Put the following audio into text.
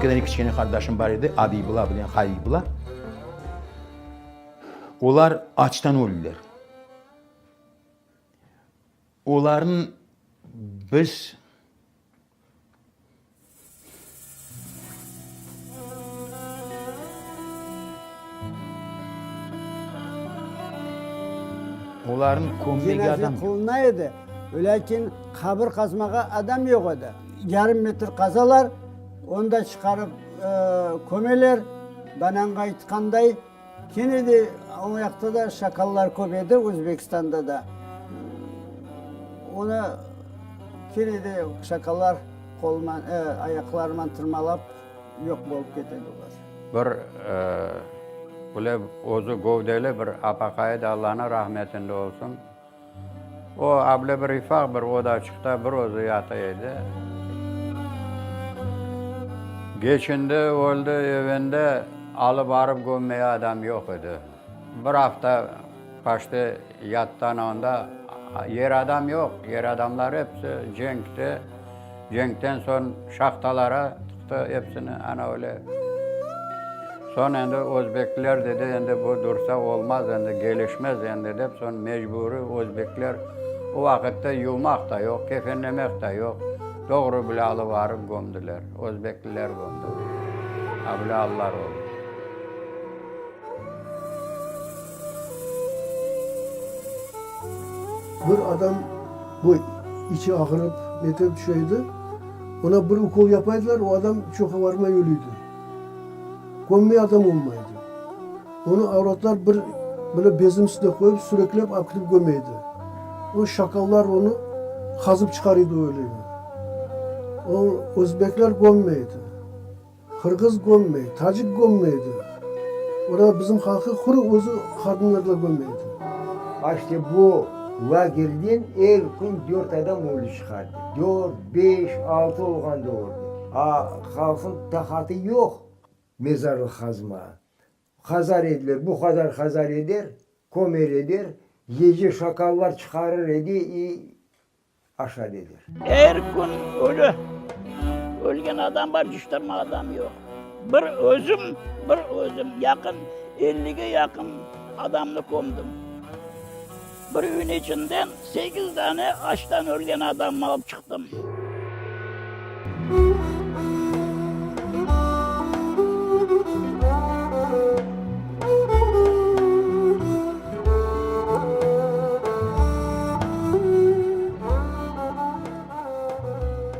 iki tane kichkina kardeşim var idi. Adibullah bilen Hayibullah. Onlar açtan öldüler. Onların biz onların kombiga Cenaze adam yok. kılınaydı. Lakin kabir kazmağa adam yok idi. Yarım metre kazalar, onu da çıkarıp kömeler. Bana aytkanday, kene de o yakta da şakallar köp edi, Özbekistan'da da. Onu kene de şakallar kolman, ayaklarından tırmalap yok bolup ketediler. Bir böyle ozu gövdeli bir apakaydı Allah'ına rahmetinde olsun. O abla bir ifak bir oda çıktı, bir ozu yataydı. Geçinde oldu evinde alıp varıp gömmeye adam yok idi. Bir hafta kaçtı yattan onda yer adam yok. Yer adamlar hepsi cenkti. Cenkten son şahtalara tıktı hepsini ana öyle. Son endi Özbekler dedi endi bu dursa olmaz endi gelişmez endi dep son mecburi Özbekler o vakitte yumak da yok, kefenlemek de yok. Doğru bile alıp varıp gömdüler. Özbekliler gömdü. Ablallar oldu. Bir adam bu içi ağrıp meteor düşeydi. Ona bir ukol yapaydılar, o adam çok varma ölüydü. Gömmeye adam olmaydı. Onu avratlar bir böyle bezin üstüne koyup sürekli akıtıp gömeydi. O şakallar onu kazıp çıkarıyordu öyle. O Özbekler gömmeydi. Kırgız gömmeydi, Tacik gömmeydi. Orada bizim halkı kuru özü kadınlarla gömmeydi. İşte bu lagerden her gün 4 adam ölü çıkardı. 4, 5, 6 olgan da oldu. Halkın takatı yok mezarlık kazma. Kazar edilir, bu kadar kazar eder, komer eder, gece şakallar çıkarır eder, aşağı eder. Her gün ölü. Ölgen adam var, düştürme adam yok. Bir özüm yakın, 50'ye yakın adamla komdum. Bir gün içinden 8 tane açtan ölgen adam alıp çıktım.